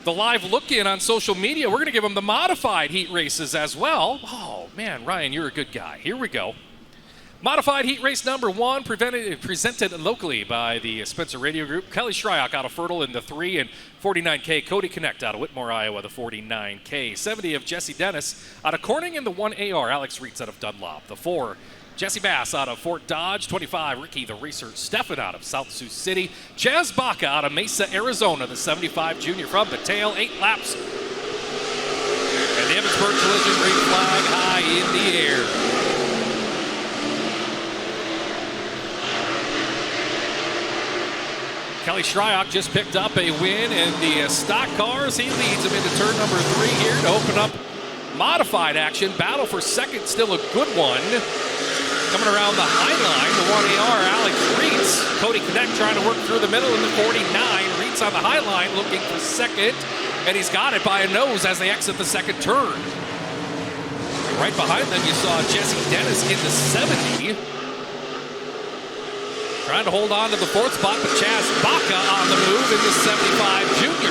the live look-in on social media. We're going to give them the modified heat races as well. Oh, man, Ryan, you're a good guy. Here we go. Modified heat race number 1, presented locally by the Spencer Radio Group. Kelly Shryock out of Fertile in the 3, and 49K Cody Connect out of Whitmore, Iowa, the 49K. 70 of Jesse Dennis out of Corning in the 1AR. Alex Reitz out of Dunlop. The 4, Jesse Bass out of Fort Dodge. 25, Ricky the Racer Steffen out of South Sioux City. Chaz Baca out of Mesa, Arizona, the 75 junior from the tail. 8 laps. And the Emmitsburg Collision green flag high in the air. Kelly Shryock just picked up a win in the stock cars. He leads them into turn number 3 here to open up modified action. Battle for second, still a good one. Coming around the high line, the 1AR, Alex Reitz. Cody Connect trying to work through the middle in the 49. Reitz on the high line looking for second, and he's got it by a nose as they exit the second turn. Right behind them, you saw Jesse Dennis in the 70. Trying to hold on to the 4th spot, but Chaz Baca on the move in the 75 junior.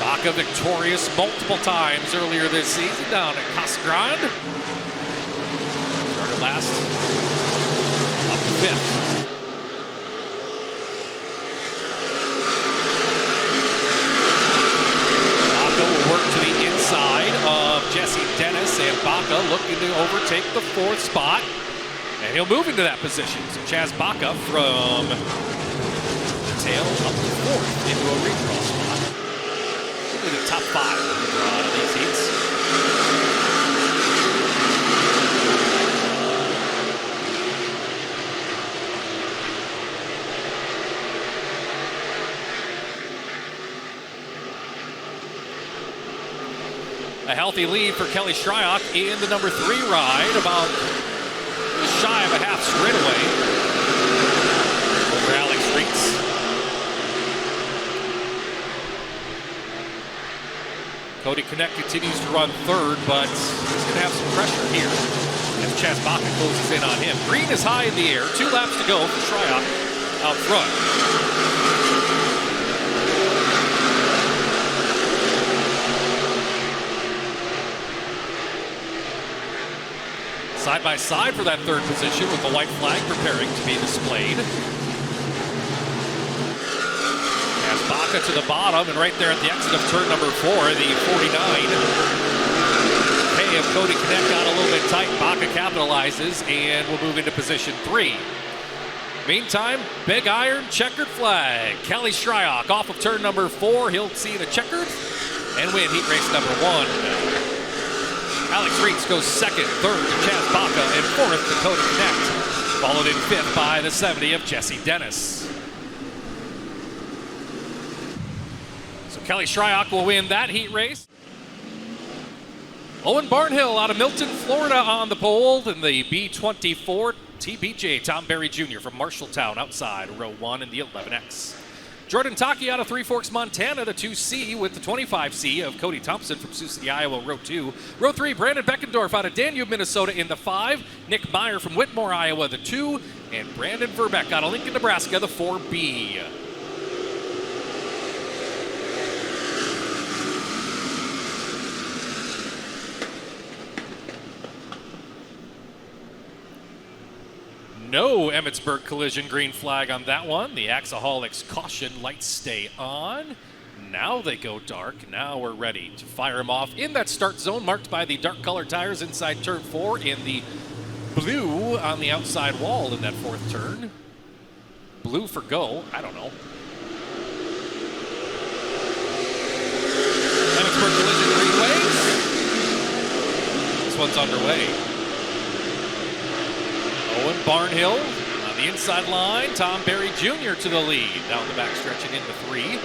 Baca victorious multiple times earlier this season down at Casa Grande. Started last, up to 5th. Baca will work to the inside of Jesse Dennis, and Baca looking to overtake the 4th spot. And he'll move into that position. So Chaz Baca from the tail up to 4th into a redraw spot. Really the top 5 of these heats. A healthy lead for Kelly Shryock in the number 3 ride, about shy of a half straightaway over Alex Reitz. Cody Connect continues to run 3rd, but he's going to have some pressure here as Chaz Baca closes in on him. Green is high in the air. 2 laps to go for Shryock out front. Side by side for that 3rd position with the white flag preparing to be displayed. As Baca to the bottom, and right there at the exit of turn number 4, the 49. Hey, if Cody Connect got a little bit tight, Baca capitalizes and will move into position 3. Meantime, big iron checkered flag. Kelly Shryock off of turn number 4. He'll see the checkered and win heat race number 1. Alex Reitz goes 2nd, 3rd to Chaz Baca, and 4th to Cody Connect. Followed in 5th by the 70 of Jesse Dennis. So Kelly Shryock will win that heat race. Owen Barnhill out of Milton, Florida on the pole in the B24 TBJ. Tom Berry Jr. from Marshalltown outside row 1 in the 11X. Jordan Taki out of Three Forks, Montana, the 2C with the 25C of Cody Thompson from Sioux City, Iowa, row 2. Row 3, Brandon Beckendorf out of Danube, Minnesota in the 5. Nick Meyer from Whitmore, Iowa, the 2. And Brandon Verbeck out of Lincoln, Nebraska, the 4B. No Emmitsburg Collision green flag on that one. The Axaholics caution lights stay on. Now they go dark. Now we're ready to fire them off in that start zone marked by the dark colored tires inside turn 4 in the blue on the outside wall in that 4th turn. Blue for go. I don't know. Emmitsburg Collision greenways. This one's underway. Owen Barnhill on the inside line. Tom Berry Jr. to the lead. Down the back stretching into 3.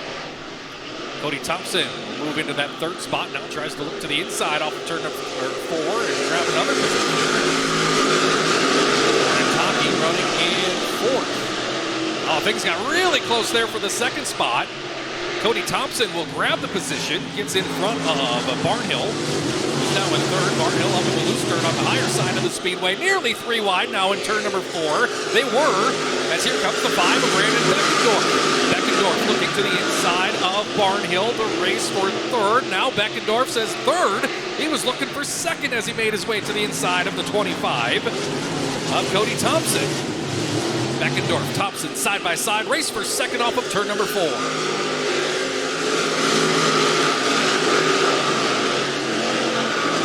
Cody Thompson will move into that 3rd spot. Now tries to look to the inside off of turn number 4 and grab another position. And Taki running in 4th. Oh, things got really close there for the 2nd spot. Cody Thompson will grab the position. Gets in front of Barnhill. Now in 3rd, Barnhill up in the loose turn on the higher side of the speedway, nearly 3 wide now in turn number 4. They were, as here comes the 5 of Brandon Beckendorf. Beckendorf looking to the inside of Barnhill to race for third. Now Beckendorf says third. He was looking for second as he made his way to the inside of the 25 of Cody Thompson. Beckendorf, Thompson side by side, race for second off of turn number 4.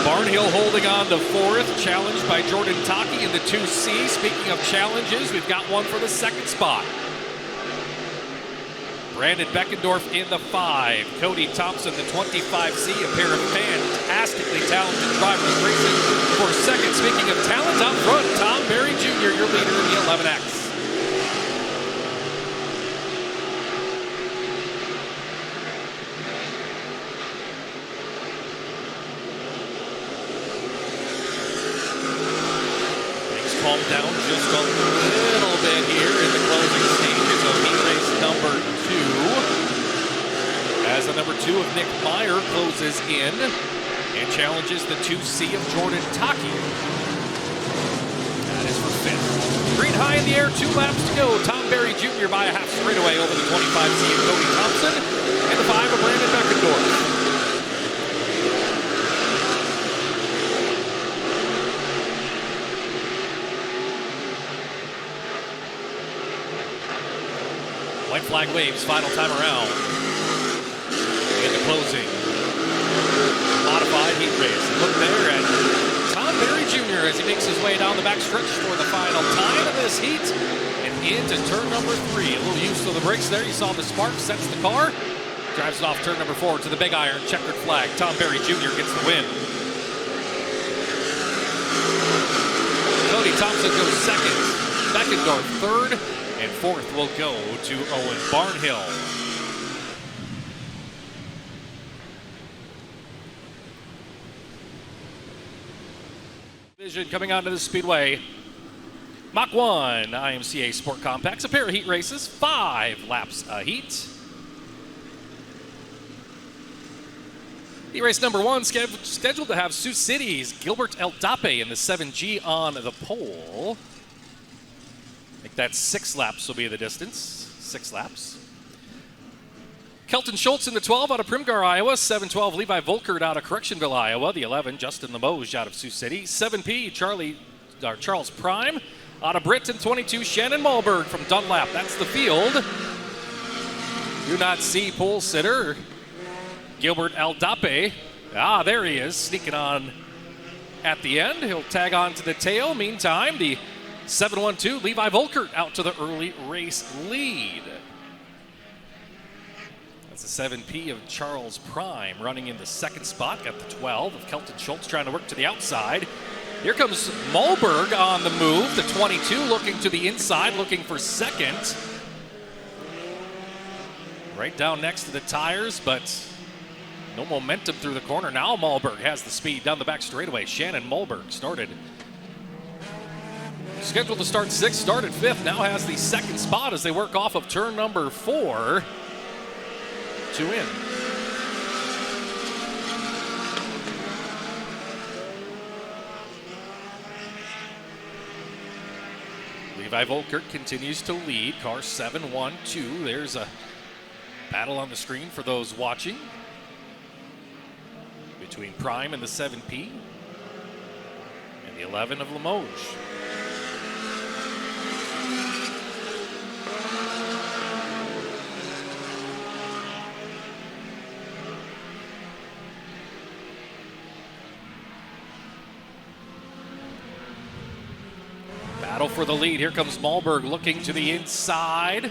Barnhill holding on to fourth, challenged by Jordan Taki in the 2C. Speaking of challenges, we've got one for the second spot. Brandon Beckendorf in the 5. Cody Thompson, the 25C, a pair of fantastically talented drivers racing for second. Speaking of talent up front, Tom Berry Jr., your leader in the 11X. Calm down just a little bit here in the closing stages of heat race number 2. As the number 2 of Nick Meyer closes in and challenges the 2C of Jordan Taki. That is for 5th. Green high in the air, 2 laps to go. Tom Berry Jr. by a half straightaway over the 25C of Cody Thompson and the 5 of Brandon Beckendorf. White flag waves, final time around. In the closing. Modified heat race. Look there at Tom Berry Jr. as he makes his way down the backstretch for the final time of this heat. And into turn number 3. A little use of the brakes there. You saw the spark, sets the car. Drives it off turn number 4 to the big iron, checkered flag. Tom Berry Jr. gets the win. Cody Thompson goes second. Beckendorf third. And 4th will go to Owen Barnhill. Division coming onto the speedway. Mach 1 IMCA Sport Compacts, a pair of heat races, 5 laps a heat. Heat race number 1 scheduled to have Sioux City's Gilbert Eldape in the 7G on the pole. I think that's 6 laps will be the distance. 6 laps. Kelton Schultz in the 12 out of Primgar, Iowa. 712 Levi Volkert out of Correctionville, Iowa. The 11 Justin Limoges out of Sioux City. 7P Charles Prime out of Britain. 22 Shannon Malberg from Dunlap. That's the field. Do not see pole sitter Gilbert Eldape. Ah, there he is, sneaking on at the end. He'll tag on to the tail. Meantime, the 712 Levi Volkert out to the early race lead. That's the 7P of Charles Prime running in the second spot. Got the 12 of Kelton Schultz trying to work to the outside. Here comes Malberg on the move. The 22 looking to the inside, looking for second. Right down next to the tires, but no momentum through the corner. Now Malberg has the speed down the back straightaway. Shannon Malberg scheduled to start 6th, started 5th, now has the second spot as they work off of turn number 4 to win. Levi Volkert continues to lead. Car 7-1-2. There's a battle on the screen for those watching between Prime and the 7P and the 11 of Limoges. Battle for the lead. Here comes Malberg looking to the inside.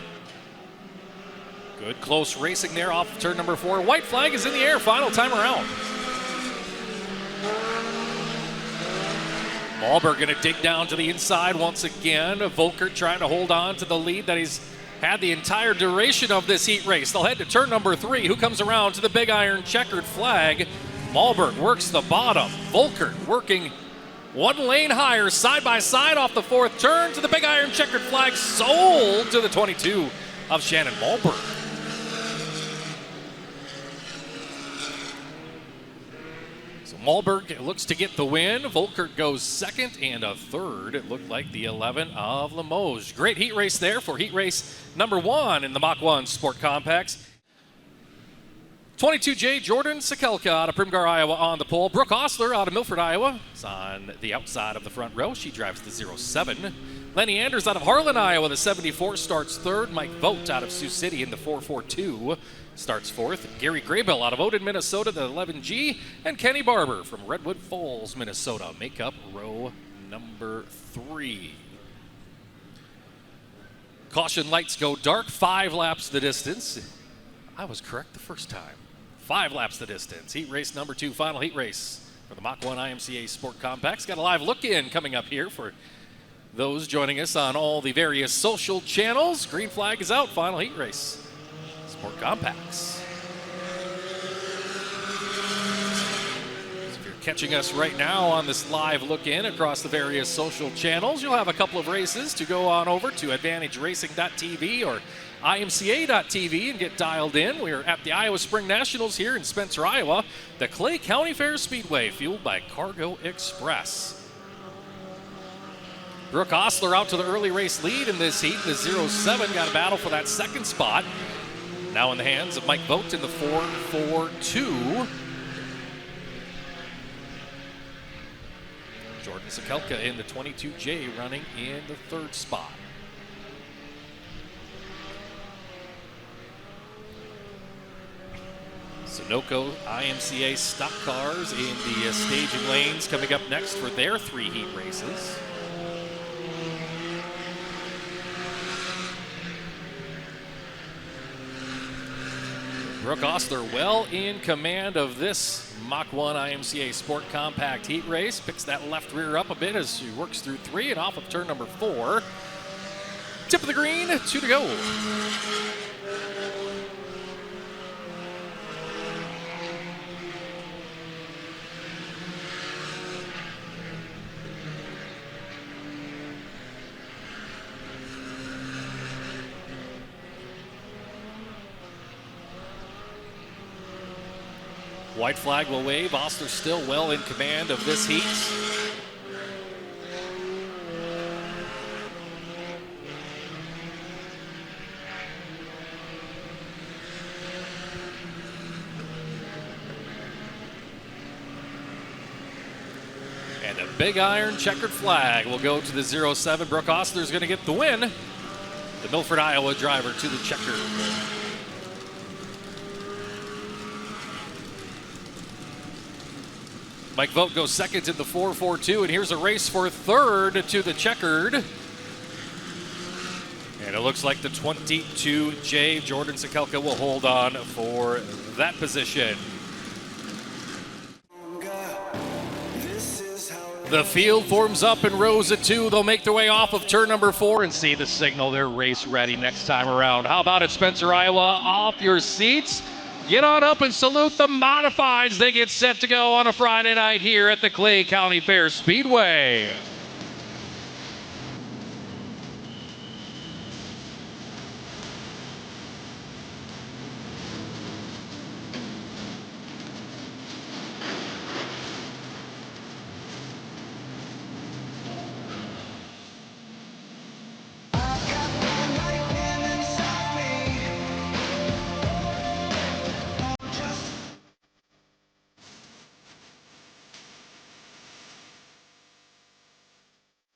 Good close racing there off of turn number 4. White flag is in the air. Final time around. Malberg going to dig down to the inside once again. Volkert trying to hold on to the lead that he's had the entire duration of this heat race. They'll head to turn number 3. Who comes around to the big iron checkered flag? Malberg works the bottom. Volkert working one lane higher, side by side off the 4th turn to the big iron checkered flag, sold to the 22 of Shannon Malberg. So Malberg looks to get the win. Volkert goes second, and a third, it looked like the 11 of Limoges. Great heat race there for heat race number 1 in the Mach 1 Sport Compacts. 22J Jordan Sekelka out of Primgar, Iowa on the pole. Brooke Osler out of Milford, Iowa is on the outside of the front row. She drives the 07. Lenny Anders out of Harlan, Iowa, the 74, starts third. Mike Vogt out of Sioux City in the 442 starts fourth. Gary Graybill out of Odin, Minnesota, the 11G. And Kenny Barber from Redwood Falls, Minnesota, make up row number 3. Caution lights go dark, 5 laps the distance. I was correct the first time. 5 laps the distance. Heat race number 2, final heat race for the Mach 1 IMCA Sport Compacts. Got a live look-in coming up here for those joining us on all the various social channels. Green flag is out, final heat race. Sport Compacts. So if you're catching us right now on this live look-in across the various social channels, you'll have a couple of races to go on over to AdvantageRacing.tv or IMCA.tv and get dialed in. We're at the Iowa Spring Nationals here in Spencer, Iowa. The Clay County Fair Speedway, fueled by Cargo Express. Brooke Osler out to the early race lead in this heat. The 07 got a battle for that second spot. Now in the hands of Mike Vogt in the 442. Jordan Sekelka in the 22J running in the third spot. Sunoco IMCA stock cars in the staging lanes coming up next for their 3 heat races. Brooke Osler well in command of this Mach 1 IMCA Sport Compact heat race. Picks that left rear up a bit as she works through 3 and off of turn number 4. Tip of the green, 2 to go. White flag will wave. Osler still well in command of this heat. And a big iron checkered flag will go to the 07. Brooke Osler is going to get the win. The Milford, Iowa driver to the checker. Mike Vogt goes second in the 442, and here's a race for third to the checkered. And it looks like the 22J Jordan Sekelka will hold on for that position. The field forms up in rows of 2. They'll make their way off of turn number 4 and see the signal. They're race ready next time around. How about it, Spencer, Iowa? Off your seats. Get on up and salute the Modifieds. They get set to go on a Friday night here at the Clay County Fair Speedway.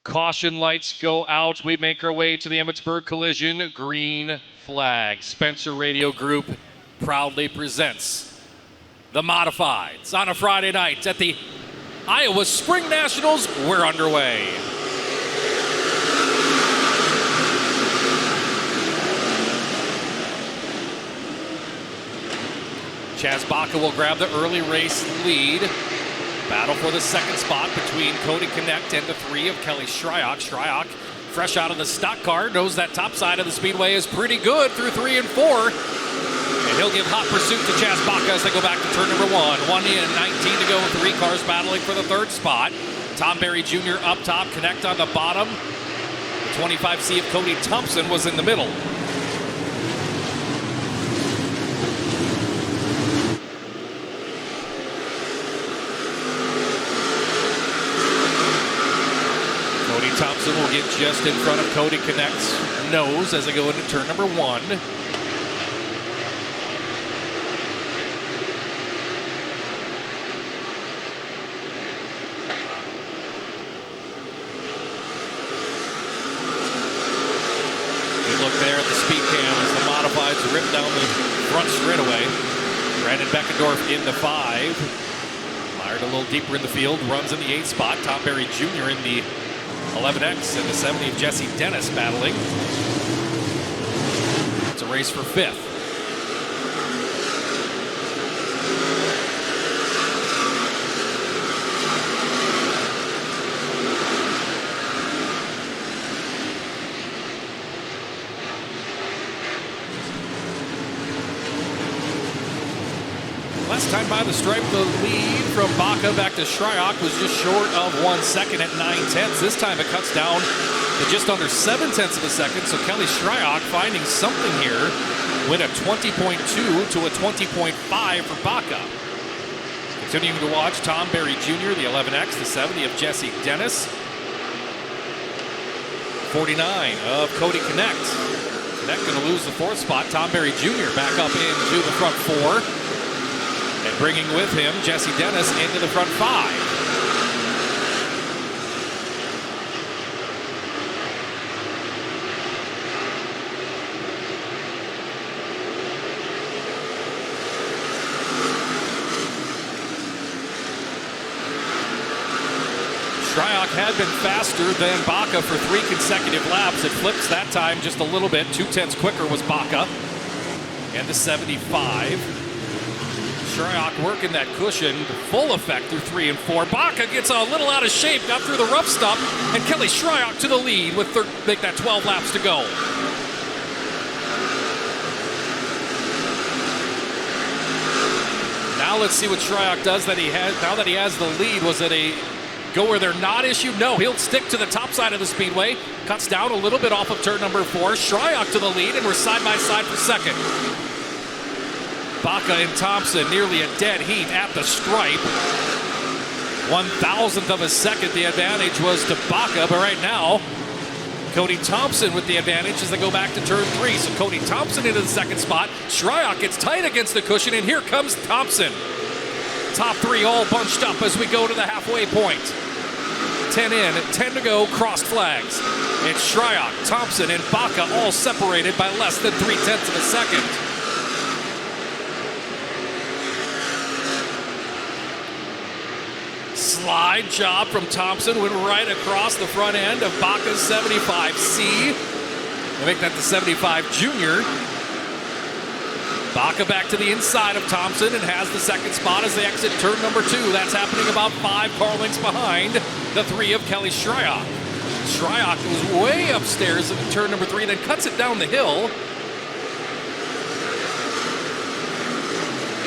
Caution lights go out. We make our way to the Emmitsburg collision. Green flag. Spencer Radio Group proudly presents the Modifieds on a Friday night at the Iowa Spring Nationals. We're underway. Chaz Baca will grab the early race lead. Battle for the second spot between Cody Connect and the 3 of Kelly Shryock. Shryock, fresh out of the stock car, knows that top side of the speedway is pretty good through 3 and 4. And he'll give hot pursuit to Chaz Baca as they go back to turn number 1. 1 in, 19 to go, 3 cars battling for the third spot. Tom Berry Jr. up top, Connect on the bottom. The 25C of Cody Thompson was in the middle. Thompson will get just in front of Cody Connect's nose as they go into turn number 1. the speed cam as the Modifieds rip down the front straightaway. Brandon Beckendorf in the 5. Fired a little deeper in the field, runs in the 8th spot. Tom Berry Jr. in the 11X and the 70 of Jesse Dennis battling. It's a race for 5th. Last time by the stripe, the lead from Baca back to Shryock was just short of 1 second at 9/10. This time it cuts down to just under 7/10 of a second. So Kelly Shryock finding something here. Win a 20.2 to a 20.5 for Baca. Continuing to watch Tom Berry Jr., the 11X, the 70 of Jesse Dennis. 49 of Cody Connect. Connect going to lose the 4th spot. Tom Berry Jr. back up into the front 4. And bringing with him Jesse Dennis into the front 5. Shryock had been faster than Baca for 3 consecutive laps. It flips that time just a little bit. 2/10 quicker was Baca. And the 75. Shryock working that cushion to full effect through 3 and 4. Baca gets a little out of shape, got through the rough stuff, and Kelly Shryock to the lead with make that 12 laps to go. Now let's see what Shryock does now that he has the lead. Was it a go where they're not issue? No, he'll stick to the top side of the speedway. Cuts down a little bit off of turn number 4. Shryock to the lead, and we're side by side for second. Baca and Thompson nearly a dead heat at the stripe. 1,000th of a second the advantage was to Baca, but right now Cody Thompson with the advantage as they go back to turn 3. So Cody Thompson into the 2nd spot. Shryock gets tight against the cushion, and here comes Thompson. Top 3 all bunched up as we go to the halfway point. 10 in, 10 to go, crossed flags. It's Shryock, Thompson, and Baca all separated by less than 3/10 of a second. Slide job from Thompson, went right across the front end of Baca's 75C. We'll make that the 75 Junior. Baca back to the inside of Thompson and has the 2nd spot as they exit turn number 2. That's happening about 5 car lengths behind the 3 of Kelly Shryock. Shryock was way upstairs in turn number 3, then cuts it down the hill.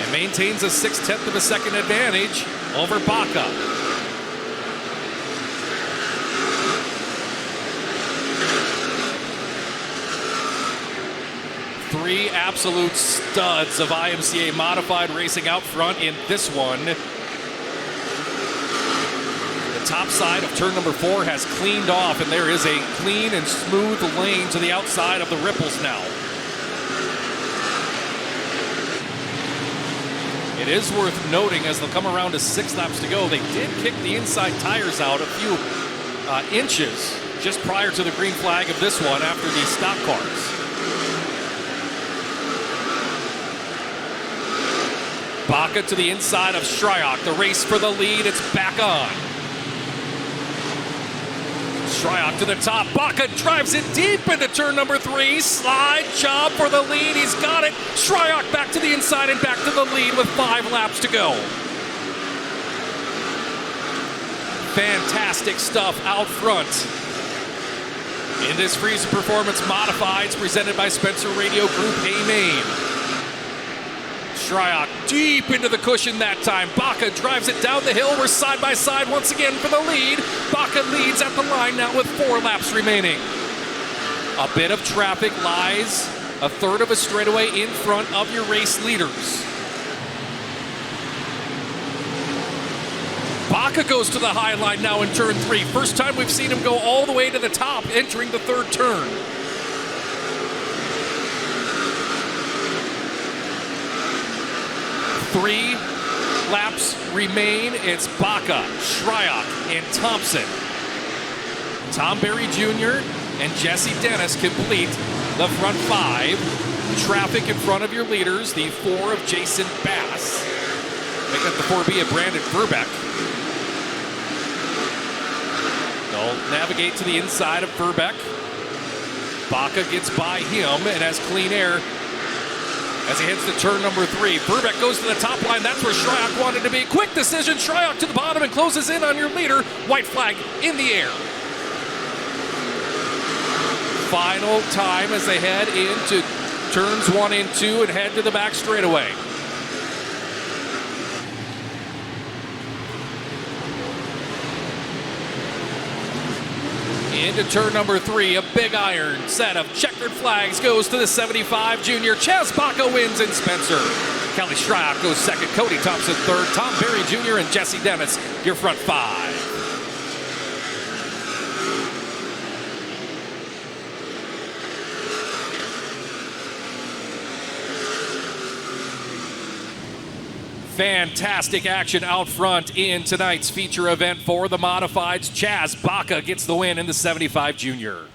And maintains a 6/10 of a second advantage over Baca. Three absolute studs of IMCA Modified racing out front in this one. The top side of turn number 4 has cleaned off, and there is a clean and smooth lane to the outside of the ripples now. It is worth noting as they'll come around to 6 laps to go, they did kick the inside tires out a few inches just prior to the green flag of this one after the stock cars. Baca to the inside of Shryock. The race for the lead, it's back on. Shryock to the top. Baca drives it deep into turn number 3. Slide job for the lead. He's got it. Shryock back to the inside and back to the lead with 5 laps to go. Fantastic stuff out front. In this Freeze Performance Modifieds presented by Spencer Radio Group A Main. Shryock deep into the cushion that time. Baca drives it down the hill. We're side by side once again for the lead. Baca leads at the line now with 4 laps remaining. A bit of traffic lies a third of a straightaway in front of your race leaders. Baca goes to the high line now in turn 3. First time we've seen him go all the way to the top entering the 3rd turn. 3 laps remain. It's Baca, Shryock, and Thompson. Tom Berry Jr. and Jesse Dennis complete the front 5. Traffic in front of your leaders, the 4 of Jason Bass. Make up the 4B of Brandon Verbeck. They'll navigate to the inside of Verbeck. Baca gets by him and has clean air as he heads to turn number 3. Verbeck goes to the top line. That's where Shryock wanted to be. Quick decision. Shryock to the bottom and closes in on your leader. White flag in the air. Final time as they head into turns 1 and 2 and head to the back straightaway. Into turn number 3, a big iron set of checkered flags goes to the 75 junior. Chaz Baca wins in Spencer. Kelly Shryock goes second, Cody Thompson third, Tom Berry Jr. and Jesse Dennis, your front 5. Fantastic action out front in tonight's feature event for the Modifieds. Chaz Baca gets the win in the 75 junior.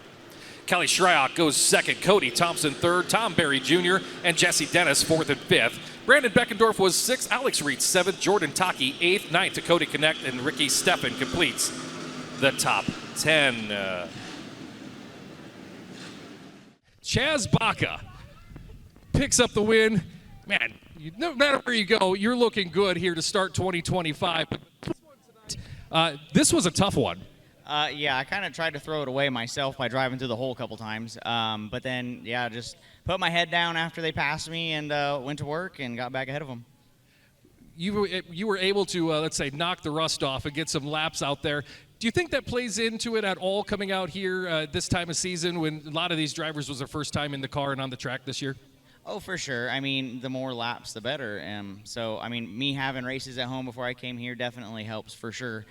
Kelly Shryock goes second, Cody Thompson third, Tom Berry Jr. and Jesse Dennis fourth and fifth. Brandon Beckendorf was sixth, Alex Reed seventh, Jordan Taki eighth, ninth, Dakota Connect, and Ricky Steffen completes the top 10. Chaz Baca picks up the win. Man, no matter where you go, you're looking good here to start 2025. This was a tough one. Yeah, I kind of tried to throw it away myself by driving through the hole a couple times. But then, yeah, just put my head down after they passed me and went to work and got back ahead of them. You were able to, let's say, knock the rust off and get some laps out there. Do you think that plays into it at all coming out here this time of season when a lot of these drivers was their first time in the car and on the track this year? Oh, for sure. I mean, the more laps, the better. So, I mean, me having races at home before I came here definitely helps for sure.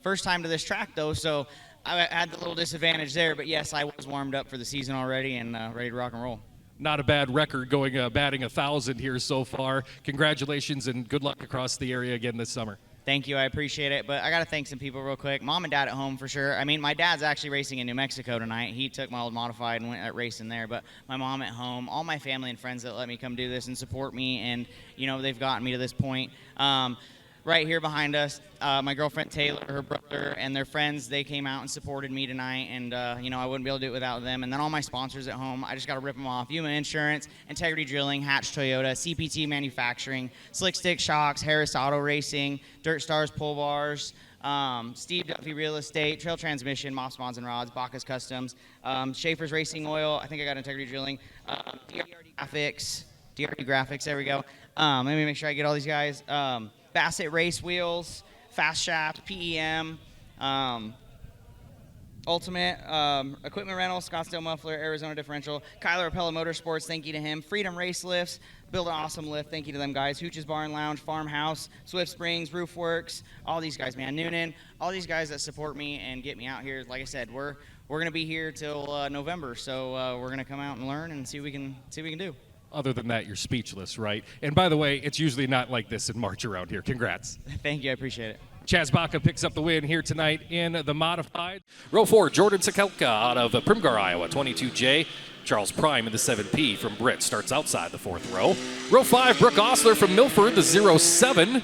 First time to this track, though, so I had the little disadvantage there. But, yes, I was warmed up for the season already and ready to rock and roll. Not a bad record going batting 1,000 here so far. Congratulations and good luck across the area again this summer. Thank you. I appreciate it. But I got to thank some people real quick. Mom and Dad at home for sure. I mean, my dad's actually racing in New Mexico tonight. He took my old modified and went at racing there. But my mom at home, all my family and friends that let me come do this and support me. And, you know, they've gotten me to this point. Right here behind us, my girlfriend Taylor, her brother, and their friends, they came out and supported me tonight, and, you know, I wouldn't be able to do it without them. And then all my sponsors at home, I just got to rip them off. Yuma Insurance, Integrity Drilling, Hatch Toyota, CPT Manufacturing, Slick Stick Shocks, Harris Auto Racing, Dirt Stars Pull Bars, Steve Duffy Real Estate, Trail Transmission, Moss Bonds and Rods, Bacchus Customs, Schaefer's Racing Oil, I think I got Integrity Drilling, DRD Graphics, there we go. Let me make sure I get all these guys. Bassett Race Wheels, Fast Shaft, PEM, Ultimate Equipment Rental, Scottsdale Muffler, Arizona Differential, Kyler Appella Motorsports, thank you to him. Freedom Race Lifts, Build an Awesome Lift, thank you to them guys. Hooch's Bar and Lounge, Farmhouse, Swift Springs, Roof Works, all these guys, man. Noonan, all these guys that support me and get me out here. Like I said, we're going to be here till November, so we're going to come out and learn and see what we can do. Other than that, you're speechless, right? And by the way, it's usually not like this in March around here. Congrats. Thank you. I appreciate it. Chaz Baca picks up the win here tonight in the Modified. Row 4, Jordan Sakelka out of Primgar, Iowa, 22J. Charles Prime in the 7P from Britt starts outside the fourth row. Row 5, Brooke Osler from Milford, the 07.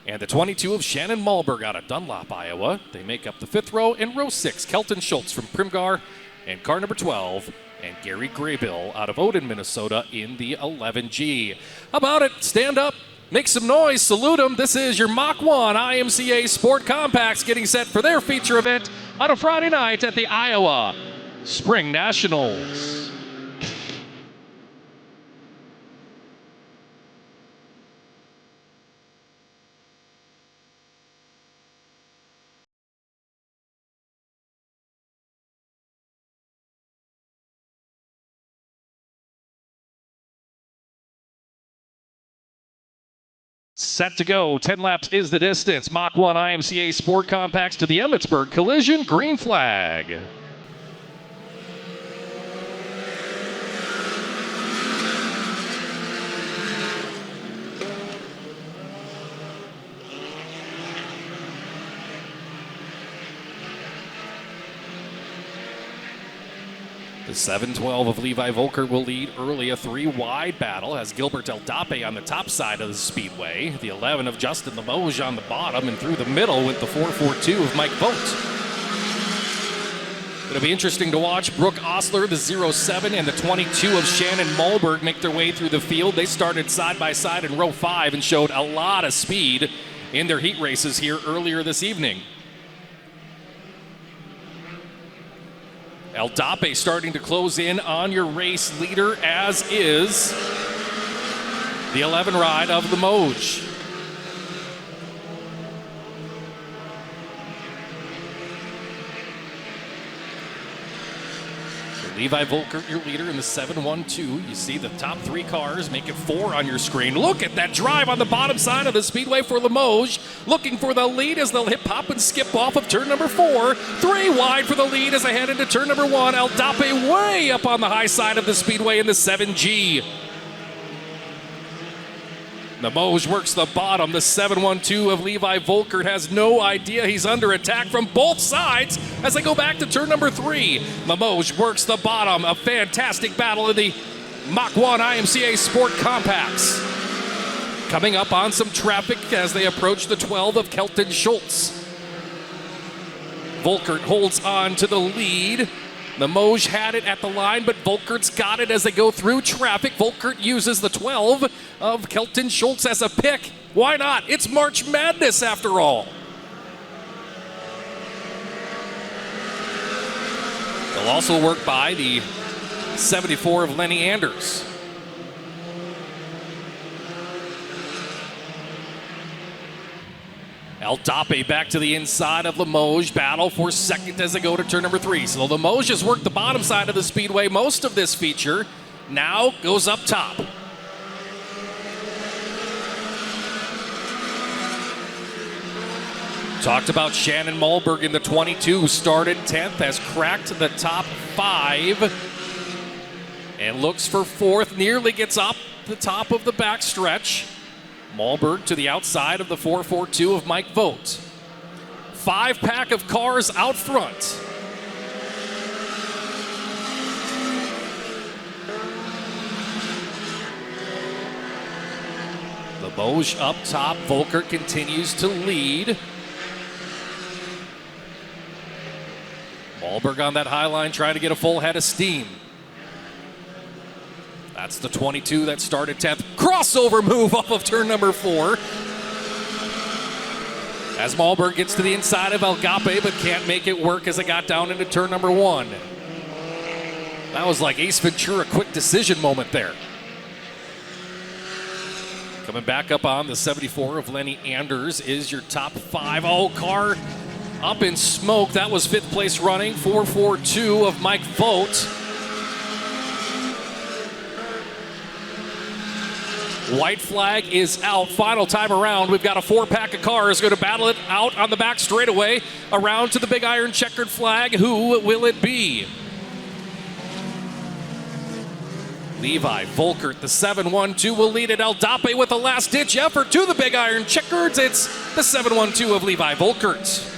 And the 22 of Shannon Malberg out of Dunlop, Iowa. They make up the fifth row. And row 6, Kelton Schultz from Primgar. And car number 12, and Gary Graybill out of Odin, Minnesota in the 11G. How about it? Stand up, make some noise, salute them. This is your Mach 1 IMCA Sport Compacts getting set for their feature event on a Friday night at the Iowa Spring Nationals. Set to go. 10 laps is the distance. Mach 1 IMCA Sport Compacts to the Emmetsburg Collision. Green flag. The 7-12 of Levi Volkert will lead early, a 3-wide battle, has Gilbert Eldape on the top side of the speedway, the 11 of Justin Limoges on the bottom, and through the middle with the 4-4-2 of Mike Vogt. It'll be interesting to watch Brooke Osler, the 0-7, and the 22 of Shannon Malberg make their way through the field. They started side by side in row 5 and showed a lot of speed in their heat races here earlier this evening. Eldape starting to close in on your race leader, as is the 11 ride of Limoges. Levi Volkert, your leader in the 7-1-2. You see the top 3 cars make it 4 on your screen. Look at that drive on the bottom side of the speedway for Limoges. Looking for the lead as they'll hip, hop, and skip off of turn number 4. 3 wide for the lead as they head into turn number 1. Eldape way up on the high side of the speedway in the 7G. Limoges works the bottom. The 7-1-2 of Levi Volkert has no idea he's under attack from both sides as they go back to turn number 3. Limoges works the bottom. A fantastic battle in the Mach 1 IMCA Sport Compacts. Coming up on some traffic as they approach the 12 of Kelton Schultz. Volkert holds on to the lead. Limoges had it at the line, but Volkert's got it as they go through traffic. Volkert uses the 12 of Kelton Schultz as a pick. Why not? It's March Madness after all. They'll also work by the 74 of Lenny Anders. Eldape back to the inside of Limoges. Battle for second as they go to turn number 3. So Limoges has worked the bottom side of the speedway most of this feature. Now goes up top. Talked about Shannon Malberg in the 22. Started 10th, has cracked the top 5. And looks for 4th. Nearly gets up the top of the backstretch. Malberg to the outside of the 4-4-2 of Mike Vogt. 5-pack of cars out front. Limoges up top. Volkert continues to lead. Malberg on that high line trying to get a full head of steam. That's the 22 that started 10th. Crossover move off of turn number 4. As Malberg gets to the inside of Eldape, but can't make it work as it got down into turn number 1. That was like Ace Ventura quick decision moment there. Coming back up on the 74 of Lenny Anders is your top 5. Oh, car up in smoke. That was 5th place running. 4-4-2 of Mike Vogt. White flag is out. Final time around. We've got a 4-pack of cars going to battle it out on the back straightaway. Around to the big iron checkered flag. Who will it be? Levi Volkert, the 7-1-2, will lead it. Eldape with a last-ditch effort to the big iron checkers. It's the 7-1-2 of Levi Volkert.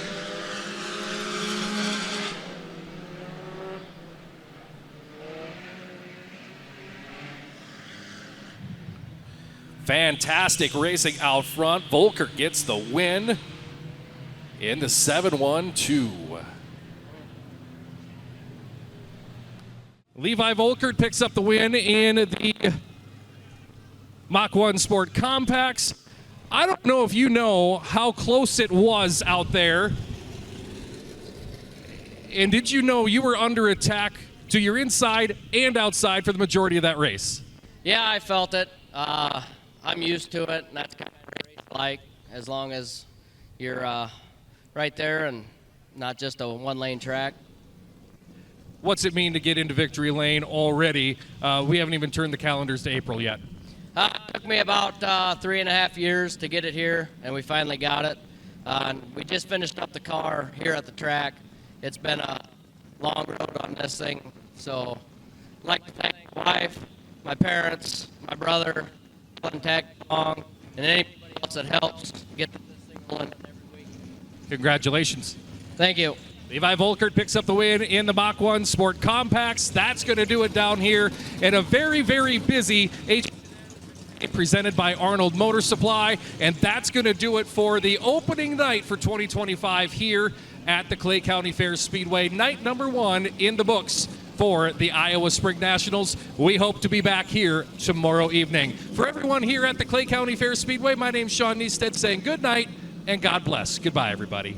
Fantastic racing out front. Volkert gets the win in the 7-1-2. Levi Volkert picks up the win in the Mach 1 Sport Compacts. I don't know if you know how close it was out there. And did you know you were under attack to your inside and outside for the majority of that race? Yeah, I felt it. I'm used to it, and that's kind of what a race like, as long as you're right there and not just a one-lane track. What's it mean to get into victory lane already? We haven't even turned the calendars to April yet. It took me about 3.5 years to get it here, and we finally got it. We just finished up the car here at the track. It's been a long road on this thing, so I'd like to thank my wife, my parents, my brother, tag along, and anybody else that helps get this thing going every week. Congratulations. Thank you. Levi Volkert picks up the win in the Mach 1 Sport Compacts. That's going to do it down here in a very, very busy presented by Arnold Motor Supply. And that's going to do it for the opening night for 2025 here at the Clay County Fair Speedway. Night number 1 in the books for the Iowa Spring Nationals. We hope to be back here tomorrow evening. For everyone here at the Clay County Fair Speedway, my name's Sean Neisted saying good night and God bless. Goodbye, everybody.